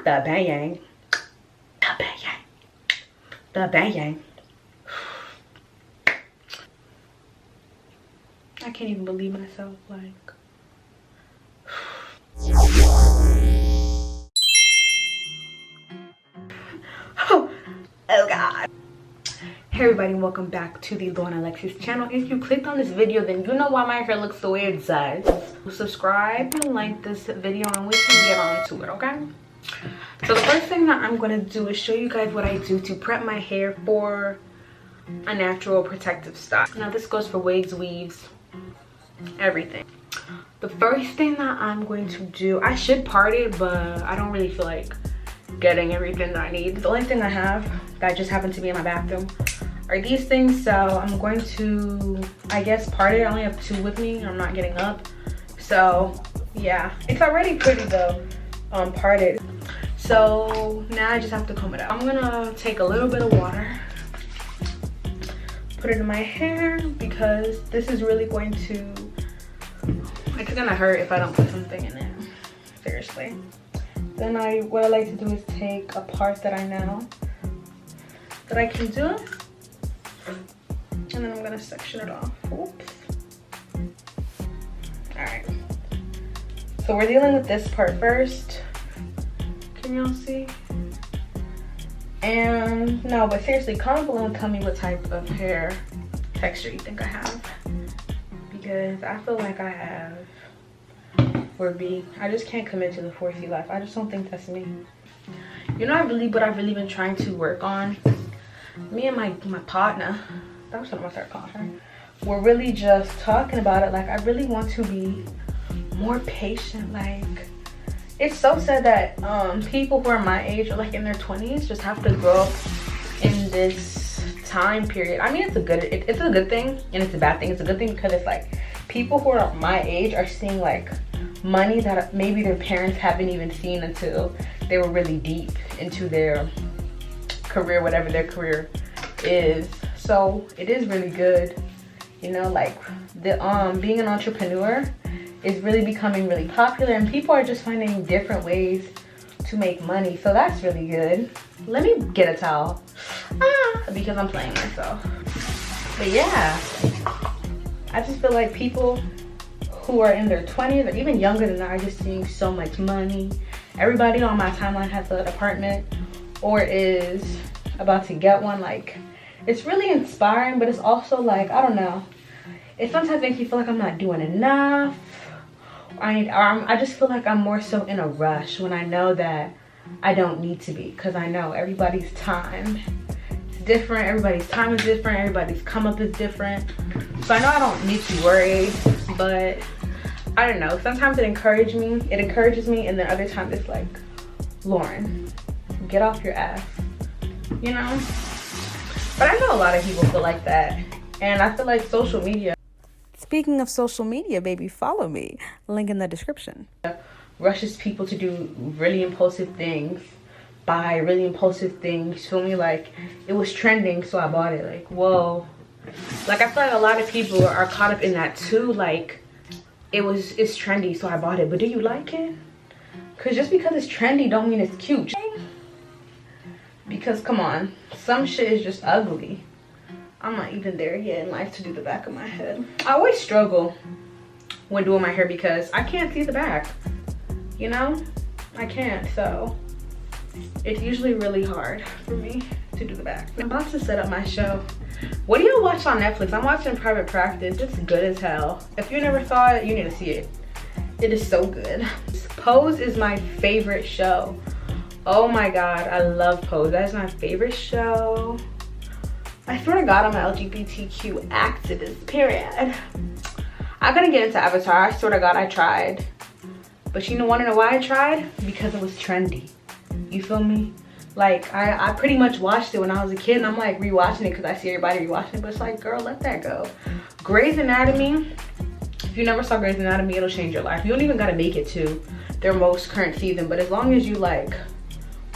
Not the bang. The bang. The bang. I can't even believe myself, like. Oh God. Hey everybody, welcome back to the TheLorenAlexis channel. If you clicked on this video, then you know why my hair looks the way it does. Subscribe and like this video and we can get on to it, okay? So the first thing that I'm going to do is show you guys what I do to prep my hair for a natural protective style. Now this goes for wigs, weaves, everything. The first thing that I'm going to do, I should part it, but I don't really feel like getting everything that I need. The only thing I have that just happened to be in my bathroom are these things, so I'm going to, I guess, part it. I only have two with me. I'm not getting up, so yeah, it's already pretty though, parted. So now I just have to comb it out. I'm gonna take a little bit of water, put it in my hair, because this is really going to, it's gonna hurt if I don't put something in it, seriously. Then what I like to do is take a part that I know that I can do, and then I'm gonna section it off. Oops. All right, so we're dealing with this part first. Can y'all see? And no, but seriously, comment below and tell me what type of hair texture you think I have, because I feel like I have 4B. I just can't commit to the 4C life. I just don't think that's me. You know, what I've really been trying to work on, me and my partner, that was something I started calling her, we're really just talking about it. Like, I really want to be more patient. Like, it's so sad that people who are my age or like in their 20s just have to grow up in this time period. I mean, it's a good thing and it's a bad thing. It's a good thing because it's like people who are my age are seeing like money that maybe their parents haven't even seen until they were really deep into their career, whatever their career is. So it is really good, you know, like the being an entrepreneur is really becoming really popular and people are just finding different ways to make money. So that's really good. Let me get a towel because I'm playing myself. But yeah, I just feel like people who are in their 20s or even younger than that are just seeing so much money. Everybody on my timeline has an apartment or is about to get one. Like, it's really inspiring, but it's also like, I don't know, it sometimes makes me feel like I'm not doing enough. I just feel like I'm more so in a rush when I know that I don't need to be, because I know everybody's time is different, everybody's time is different, everybody's come up is different. So I know I don't need to worry, but I don't know, sometimes it encourages me, and then other times it's like, Lauren, get off your ass, you know? But I know a lot of people feel like that, and I feel like social media, speaking of social media, baby, follow me, link in the description, rushes people to do really impulsive things, buy really impulsive things, feel me? Like, it was trending, so I bought it. Like, whoa. Like, I feel like a lot of people are caught up in that too. Like, it's trendy, so I bought it. But do you like it? Because just because it's trendy don't mean it's cute. Because come on, some shit is just ugly. I'm not even there yet in life to do the back of my head. I always struggle when doing my hair because I can't see the back, you know? I can't, so it's usually really hard for me to do the back. I'm about to set up my show. What do y'all watch on Netflix? I'm watching Private Practice. It's good as hell. If you never saw it, you need to see it. It is so good. Pose is my favorite show. Oh my God, I love Pose. That is my favorite show. I swear to God, I'm an LGBTQ activist, period. I couldn't get into Avatar. I swear to God, I tried. But you wanna know why I tried? Because it was trendy. You feel me? Like, I pretty much watched it when I was a kid, and I'm like rewatching it because I see everybody rewatching it, but it's like, girl, let that go. Grey's Anatomy, if you never saw Grey's Anatomy, it'll change your life. You don't even gotta make it to their most current season, but as long as you like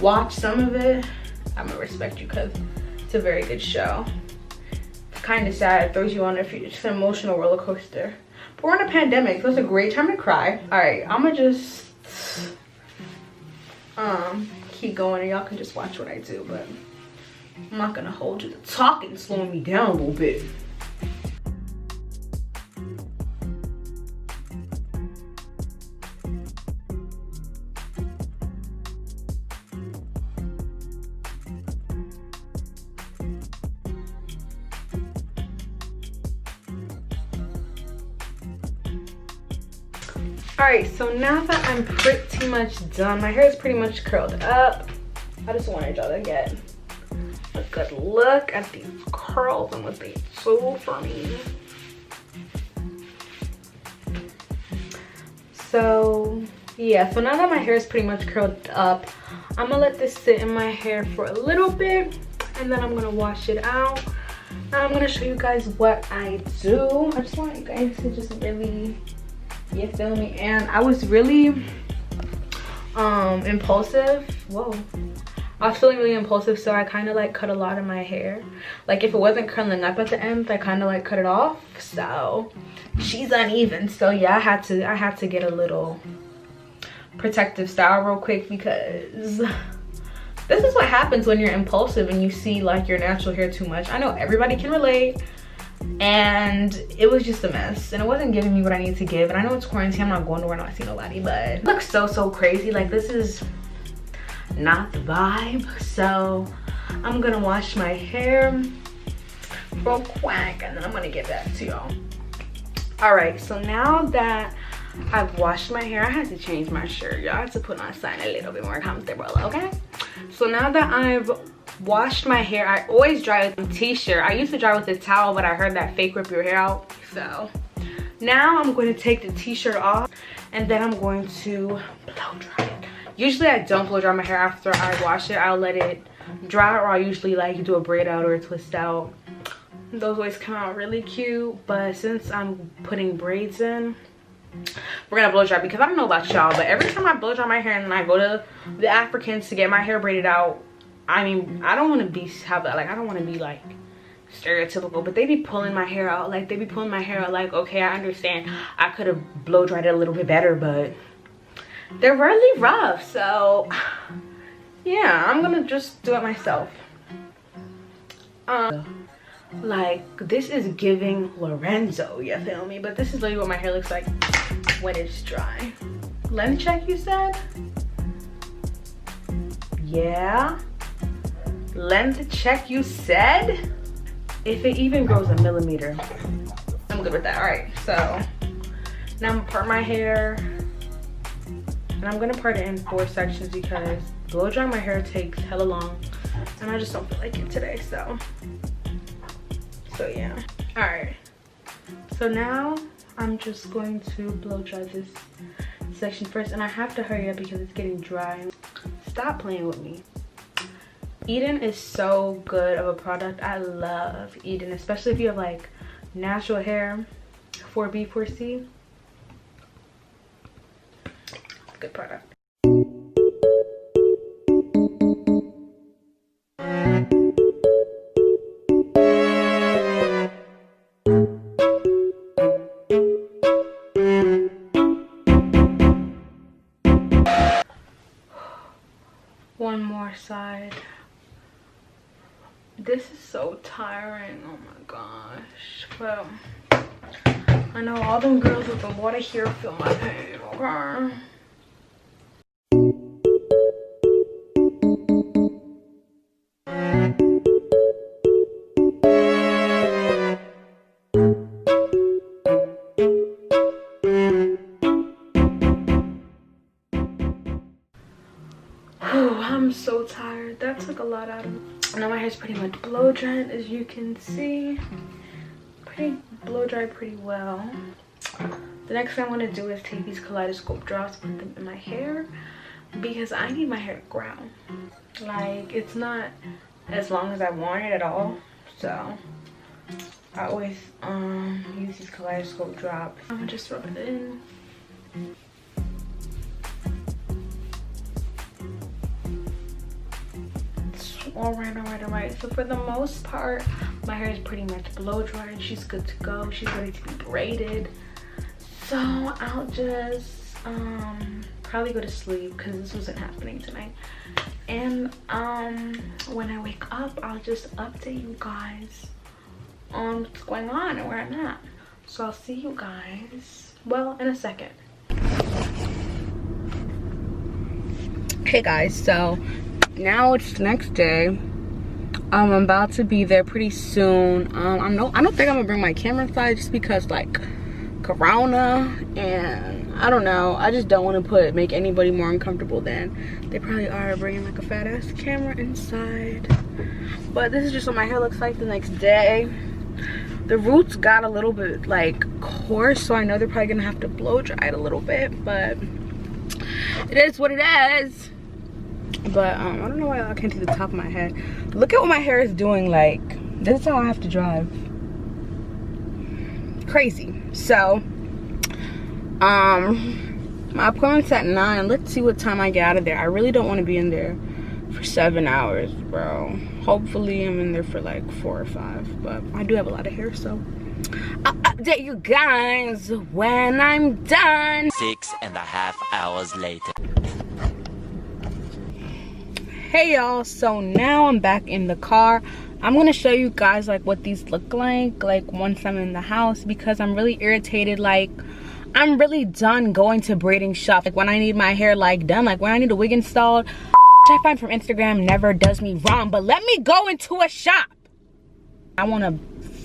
watch some of it, I'm gonna respect you because it's a very good show. It's kind of sad, it throws you on it's an emotional roller coaster. But we're in a pandemic, so it's a great time to cry. All right, I'm gonna just keep going and y'all can just watch what I do, but I'm not gonna hold you. The talking slowing me down a little bit. Alright, so now that I'm pretty much done, my hair is pretty much curled up. I just wanted y'all to get a good look at these curls and what they do for me. So yeah, so now that my hair is pretty much curled up, I'm gonna let this sit in my hair for a little bit and then I'm gonna wash it out. Now I'm gonna show you guys what I do. I just want you guys to just really, you feel me? And I was really impulsive. Whoa. I was feeling really impulsive, so I kind of like cut a lot of my hair. Like if it wasn't curling up at the end, I kind of like cut it off. So she's uneven. So yeah, I had to get a little protective style real quick, because this is what happens when you're impulsive and you see like your natural hair too much. I know everybody can relate. And it was just a mess and it wasn't giving me what I need to give. And I know it's quarantine, I'm not going nowhere, not see nobody, but it looks so crazy. Like this is not the vibe. So I'm gonna wash my hair real quick and then I'm gonna get back to y'all. All right, so now that I've washed my hair, I had to change my shirt, y'all. I had to put on something a little bit more comfortable, okay? So now that I've washed my hair, I always dry with a t-shirt. I used to dry with a towel, but I heard that fake rip your hair out. So now I'm going to take the t-shirt off and then I'm going to blow dry it. Usually I don't blow dry my hair after I wash it. I'll let it dry, or I usually like do a braid out or a twist out. Those always come out really cute, but since I'm putting braids in, we're gonna blow dry, because I don't know about y'all, but every time I blow dry my hair and then I go to the Africans to get my hair braided out, I mean, I don't want to be I don't want to be like stereotypical, but they be pulling my hair out. Like they be pulling my hair out. Like, okay, I understand I could have blow dried it a little bit better, but they're really rough. So yeah, I'm gonna just do it myself. Like this is giving Lorenzo, you feel me? But this is literally what my hair looks like when it's dry. Length check, you said? Yeah. Length check, you said? If it even grows a millimeter, I'm good with that. All right, so now I'm gonna part my hair and I'm gonna part it in 4 sections because blow drying my hair takes hella long and I just don't feel like it today. So yeah. All right, so now I'm just going to blow dry this section first, and I have to hurry up because it's getting dry. Stop playing with me. Eden is so good of a product. I love Eden, especially if you have like natural hair. 4B, 4C. Good product. One more side. This is so tiring, oh my gosh. Well, I know all them girls with the water here feel my pain, okay? I'm so tired. That took a lot out of me. Now my hair's pretty much blow dried, as you can see. Blow dried pretty well. The next thing I want to do is take these kaleidoscope drops, put them in my hair, because I need my hair to grow. Like, it's not as long as I want it at all. So I always use these kaleidoscope drops. I'm gonna just rub it in. All right. So for the most part, my hair is pretty much blow dried. She's good to go. She's ready to be braided. So I'll just probably go to sleep because this wasn't happening tonight. And when I wake up, I'll just update you guys on what's going on and where I'm at. So I'll see you guys, well, in a second. Hey guys, so now it's the next day. I'm about to be there pretty soon. I don't think I'm gonna bring my camera inside just because like corona, and I don't know, I just don't want to make anybody more uncomfortable than they probably are bringing like a fat ass camera inside. But this is just what my hair looks like the next day. The roots got a little bit like coarse, so I know they're probably gonna have to blow dry it a little bit, but it is what it is. But I don't know why I can't see the top of my head. Look at what my hair is doing. Like, this is how I have to drive. Crazy. So my appointment's at 9. Let's see what time I get out of there. I really don't want to be in there for 7 hours, bro. Hopefully I'm in there for like 4 or 5, but I do have a lot of hair, so I'll update you guys when I'm done. 6.5 hours later. Hey y'all, so now I'm back in the car. I'm gonna show you guys like what these look like once I'm in the house, because I'm really irritated. Like, I'm really done going to braiding shop. Like when I need my hair like done, like when I need a wig installed, I find from Instagram never does me wrong. But let me go into a shop. I wanna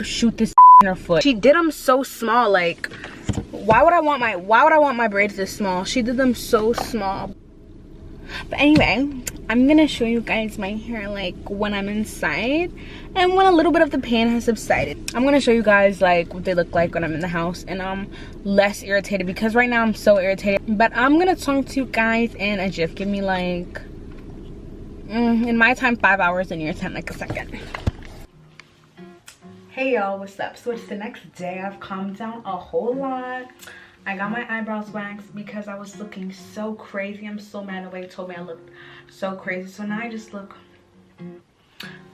shoot this in her foot. She did them so small. Like, why would I want my braids this small? She did them so small. But anyway, I'm gonna show you guys my hair like when I'm inside and when a little bit of the pain has subsided. I'm gonna show you guys like what they look like when I'm in the house and I'm less irritated, because right now I'm so irritated. But I'm gonna talk to you guys in a jiff. Give me like in my time 5 hours, and your time like a second. Hey y'all, what's up? So it's the next day. I've calmed down a whole lot. I got my eyebrows waxed because I was looking so crazy. I'm so mad nobody told me I looked so crazy. So now I just look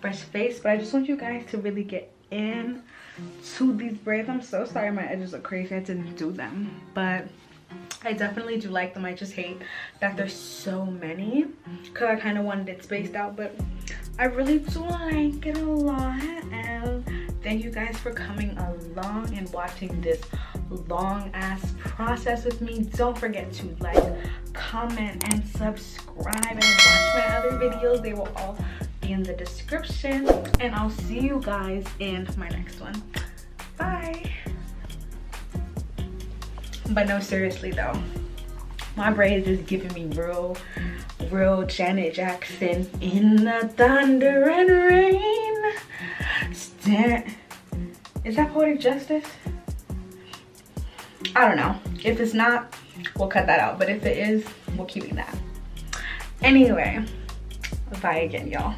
fresh faced. But I just want you guys to really get in to these braids. I'm so sorry my edges are crazy. I didn't do them. But I definitely do like them. I just hate that there's so many, because I kind of wanted it spaced out. But I really do like it a lot. And thank you guys for coming along and watching this long ass process with me. Don't forget to like, comment, and subscribe, and watch my other videos. They will all be in the description, and I'll see you guys in my next one. Bye. But no, seriously though, my braids is giving me real Janet Jackson in the thunder and rain. Is that poetic justice? I don't know. If it's not, we'll cut that out. But if it is, we'll keep it that. Anyway, bye again, y'all.